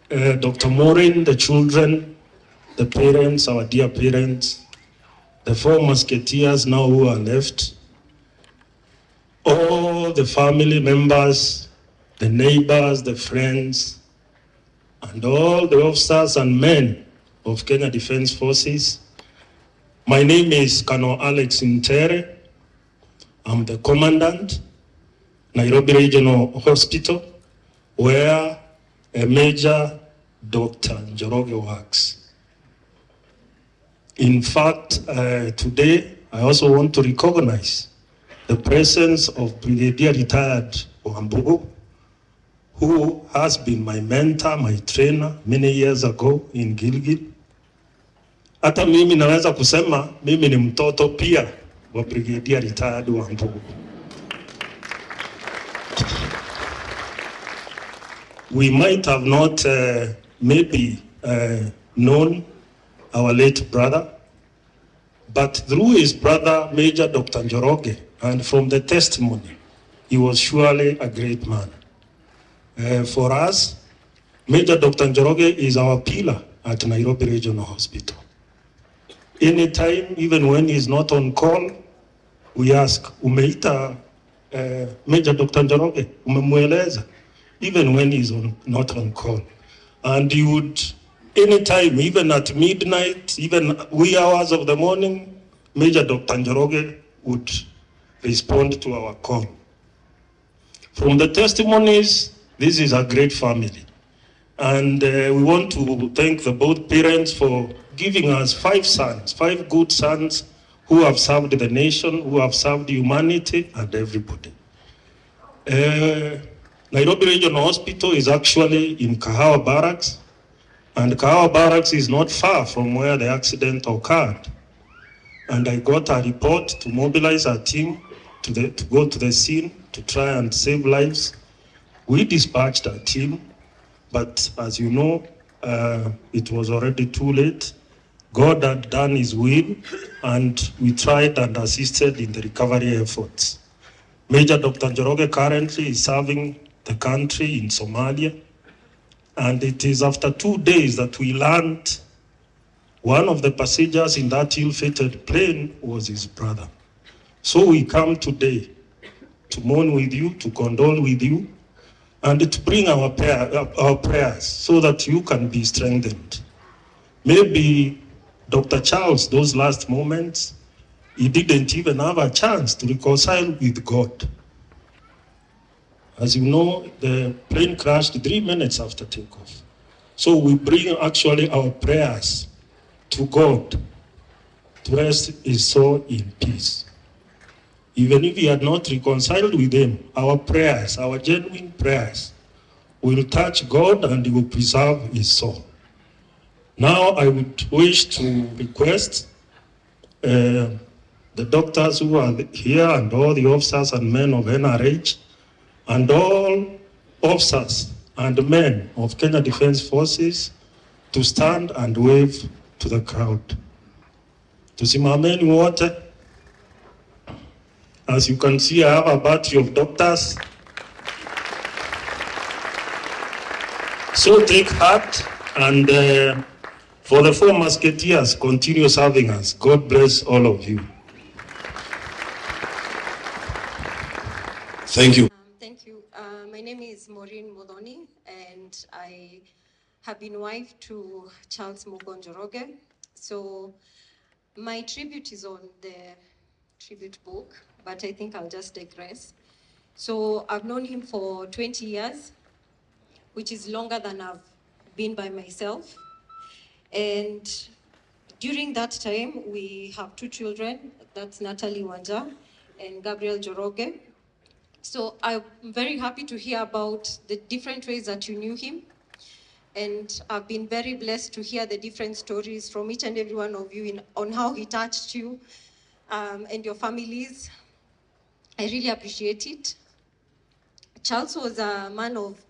Dr. Maureen, the children, the parents, our dear parents, the 4 musketeers now who are left, all the family members, the neighbors, the friends, and all the officers and men of Kenya Defence Forces. My name is Colonel Alex Nteere. I'm the commandant, Nairobi Regional Hospital, where a Major Dr. Njoroge works. In fact, today, I also want to recognize the presence of Brigadier Retired Mugo, who has been my mentor, my trainer many years ago in Gilgil. Hata mimi naweza kusema mimi ni mtoto pia wa Brigadier Retired Mugo. We might have not known our late brother, but through his brother, Major Dr. Njoroge, and from the testimony, he was surely a great man. For us, Major Dr. Njoroge is our pillar at Nairobi Regional Hospital. Anytime, even when he's not on call, we ask, umeita Major Dr. Njoroge, umemweleza, even when he's not on call. And he would, anytime, even at midnight, even wee hours of the morning, Major Dr. Njoroge would respond to our call. From the testimonies, this is a great family. And we want to thank the both parents for giving us 5 sons, 5 good sons who have served the nation, who have served humanity and everybody. Nairobi Regional Hospital is actually in Kahawa Barracks, and Kahawa Barracks is not far from where the accident occurred. And I got a report to mobilize our team to go to the scene to try and save lives. We dispatched our team, but as you know, it was already too late. God had done his will, and we tried and assisted in the recovery efforts. Major Dr. Njoroge currently is serving the country in Somalia, and it is after 2 days that we learned one of the passengers in that ill-fated plane was his brother. So we come today to mourn with you, to condole with you, and to bring our prayers so that you can be strengthened. Maybe Dr. Charles, those last moments, he didn't even have a chance to reconcile with God. As you know, the plane crashed 3 minutes after takeoff. So we bring actually our prayers to God to rest his soul in peace. Even if he had not reconciled with him, our prayers, our genuine prayers, will touch God and he will preserve his soul. Now I would wish to request the doctors who are here and all the officers and men of NRH and all officers and men of Kenya Defence Forces to stand and wave to the crowd. Tusimameni wote. As you can see, I have a batch of doctors. So take heart, and for the 4 musketeers, continue serving us. God bless all of you. Thank you. Thank you. My name is Maureen Muthoni, and I have been wife to Charles Mugo Njoroge. So my tribute is on the tribute book, but I think I'll just digress. So I've known him for 20 years, which is longer than I've been by myself. And during that time, we have 2 children. That's Natalie Wanja and Gabriel Njoroge. So I'm very happy to hear about the different ways that you knew him. And I've been very blessed to hear the different stories from each and every one of you on how he touched you and your families. I really appreciate it. Charles was a man of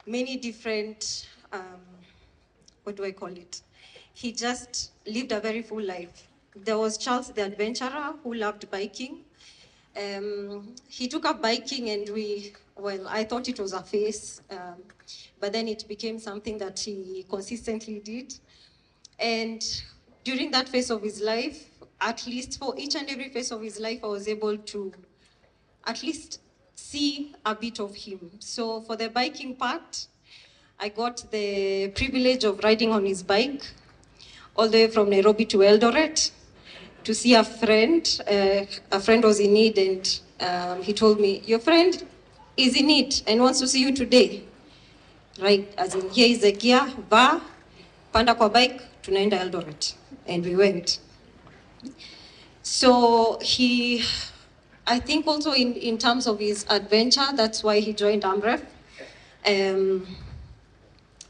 many different, what do I call it? He just lived a very full life. There was Charles the adventurer who loved biking. he took up biking and I thought it was a phase, but then it became something that he consistently did. And during that phase of his life, at least for each and every phase of his life, I was able to at least see a bit of him. So for the biking part, I got the privilege of riding on his bike all the way from Nairobi to Eldoret to see a friend. A friend was in need, and he told me, your friend is in need and wants to see you today. Right, as in, here is the gear, panda kwa bike, tunaenda Eldoret. And we went. So I think also in terms of his adventure, that's why he joined AMREF.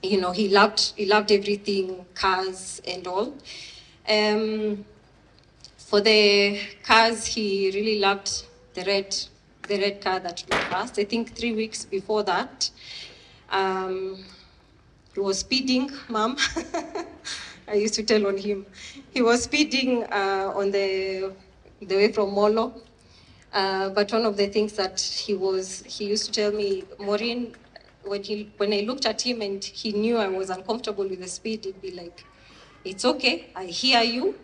He loved everything, cars and all. For the cars, he really loved the red car that we passed. I think 3 weeks before that, he was speeding, Mom. I used to tell on him. He was speeding on the way from Molo. But one of the things that he used to tell me, Maureen, when I looked at him and he knew I was uncomfortable with the speed, he'd be like, it's okay, I hear you,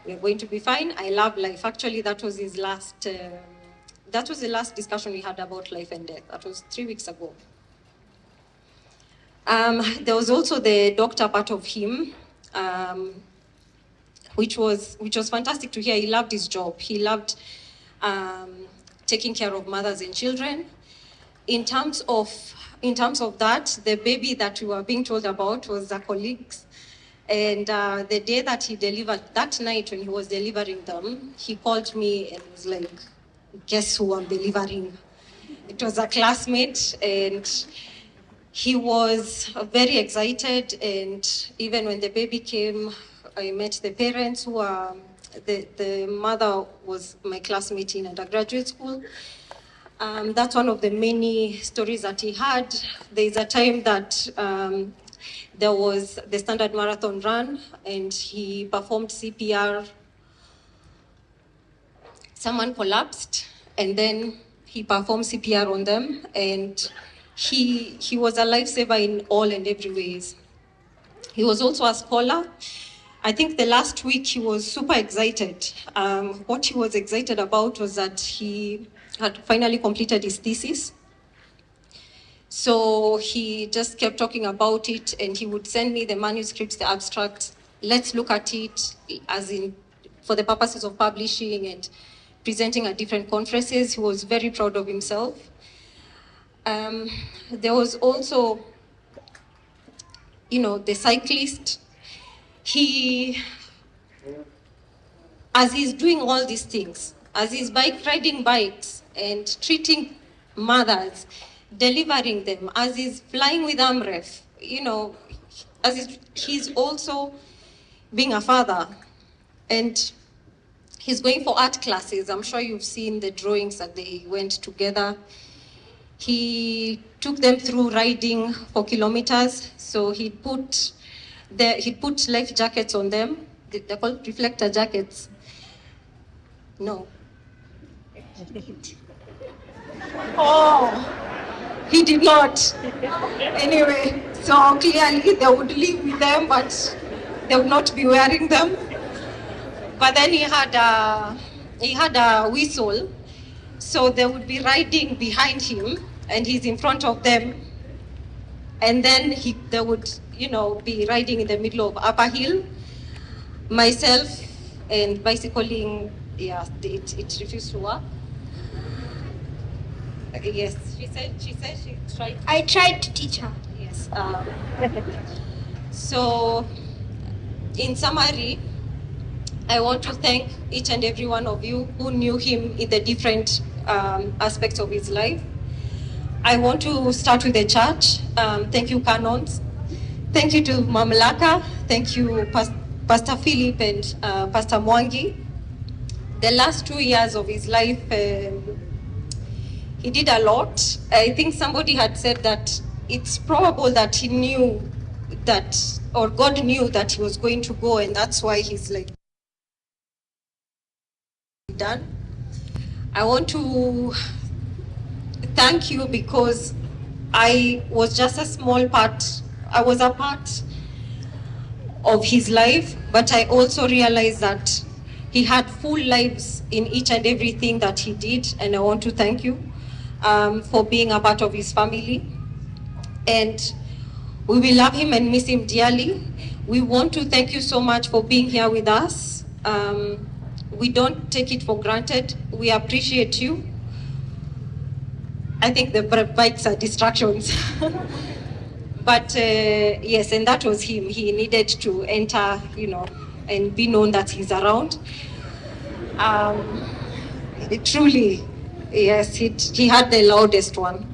we're going to be fine, I love life. Actually, that was his last, that was the last discussion we had about life and death. That was 3 weeks ago. There was also the doctor part of him, which was fantastic to hear. He loved his job. He loved taking care of mothers and children. In terms of that, the baby that we were being told about was a colleague's. And the day that he delivered, that night when he was delivering them, he called me and was like, guess who I'm delivering? It was a classmate, and he was very excited. And even when the baby came, I met the parents who are, the mother was my classmate in undergraduate school. That's one of the many stories that he had. There's a time that there was the standard marathon run and he performed CPR. Someone collapsed and then he performed CPR on them, and he was a lifesaver in all and every ways. He was also a scholar. I think the last week he was super excited. What he was excited about was that he had finally completed his thesis. So he just kept talking about it, and he would send me the manuscripts, the abstracts. Let's look at it, as in for the purposes of publishing and presenting at different conferences. He was very proud of himself. There was also, the cyclist. As he's doing all these things, as he's riding bikes and treating mothers, delivering them, as he's flying with AMREF, he's also being a father, and he's going for art classes. I'm sure you've seen the drawings that they went together. He took them through riding for kilometers, so he put life jackets on them. They're called reflector jackets. No. Oh. He did not. Anyway, so clearly they would live with them, but they would not be wearing them. But then he had a whistle, so they would be riding behind him, and he's in front of them. And then they would, be riding in the middle of upper hill. Myself and bicycling, it refused to work. Yes, she said she tried. I tried to teach her. Yes. So, in summary, I want to thank each and every one of you who knew him in the different aspects of his life. I want to start with the church. Thank you, Canons. Thank you to Mamlaka. Thank you, Pastor Philip and Pastor Mwangi. The last 2 years of his life, he did a lot. I think somebody had said that it's probable that he knew that, or God knew that he was going to go, and that's why he's like done. I want to thank you because I was just a small part. I was a part of his life, but I also realized that he had full lives in each and everything that he did, and I want to thank you for being a part of his family. And we will love him and miss him dearly. We want to thank you so much for being here with us. We don't take it for granted. We appreciate you. I think the bikes are distractions. But yes, and that was him. He needed to enter, and be known that he's around. Truly, yes, he had the loudest one.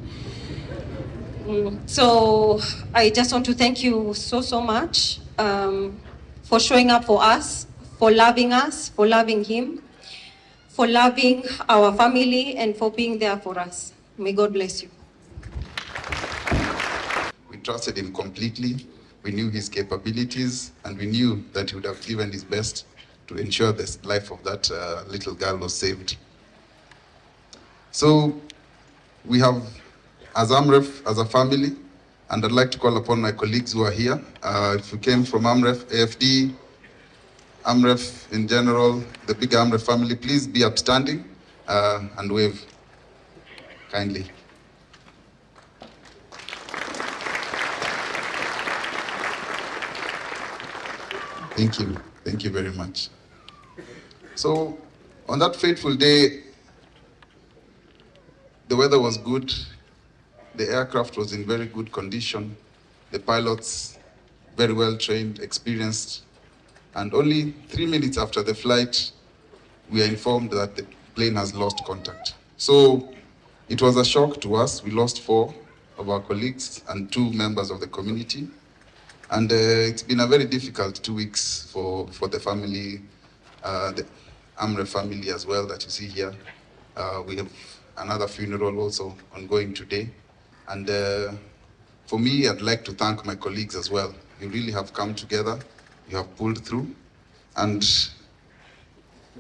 So I just want to thank you so much for showing up for us, for loving him, for loving our family, and for being there for us. May God bless you. We trusted him completely. We knew his capabilities, and we knew that he would have given his best to ensure the life of that little girl was saved. So we have, as AMREF, as a family, and I'd like to call upon my colleagues who are here. If you came from AMREF, AFD, AMREF in general, the big AMREF family, please be upstanding and wave kindly. Thank you very much. So on that fateful day, the weather was good, the aircraft was in very good condition, the pilots very well trained, experienced, and only 3 minutes after the flight, we are informed that the plane has lost contact. So it was a shock to us. We lost 4 of our colleagues and 2 members of the community. And it's been a very difficult 2 weeks for the family, the AMREF family as well that you see here. We have another funeral also ongoing today. And for me, I'd like to thank my colleagues as well. You really have come together, you have pulled through. And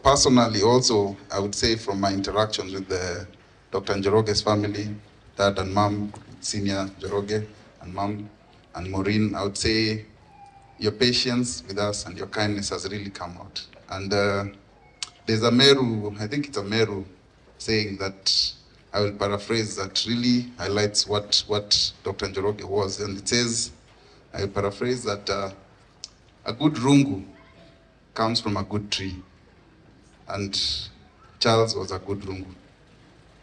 personally also, I would say from my interactions with the Dr. Njoroge's family, Dad and Mom, Senior Njoroge and Mom, and Maureen, I would say your patience with us and your kindness has really come out. And there's a Meru, I think it's a Meru saying that, I will paraphrase, that really highlights what Dr. Njoroge was. And it says, I will paraphrase that a good rungu comes from a good tree. And Charles was a good rungu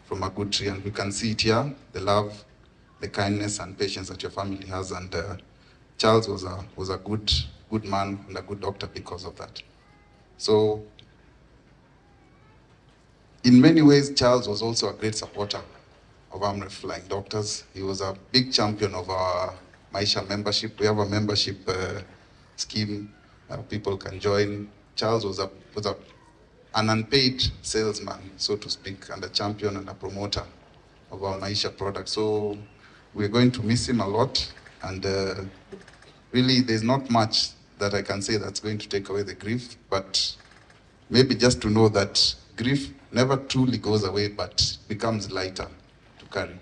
from a good tree. And we can see it here, the love, the kindness and patience that your family has, and Charles was a good man and a good doctor because of that. So, in many ways, Charles was also a great supporter of AMREF Flying Doctors. He was a big champion of our Maisha membership. We have a membership scheme people can join. Charles was an unpaid salesman, so to speak, and a champion and a promoter of our Maisha product. So we're going to miss him a lot, and really there's not much that I can say that's going to take away the grief, but maybe just to know that grief never truly goes away, but becomes lighter to carry.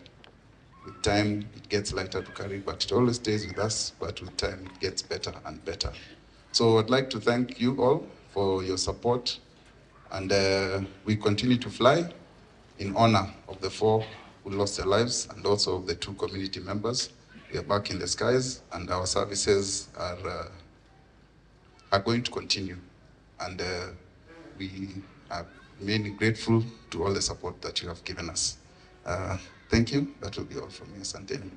With time, it gets lighter to carry, but it always stays with us, but with time, it gets better and better. So I'd like to thank you all for your support, and we continue to fly in honor of the 4 who lost their lives, and also of the 2 community members. We are back in the skies, and our services are going to continue. And we are really grateful to all the support that you have given us. Thank you. That will be all from me. Nteere.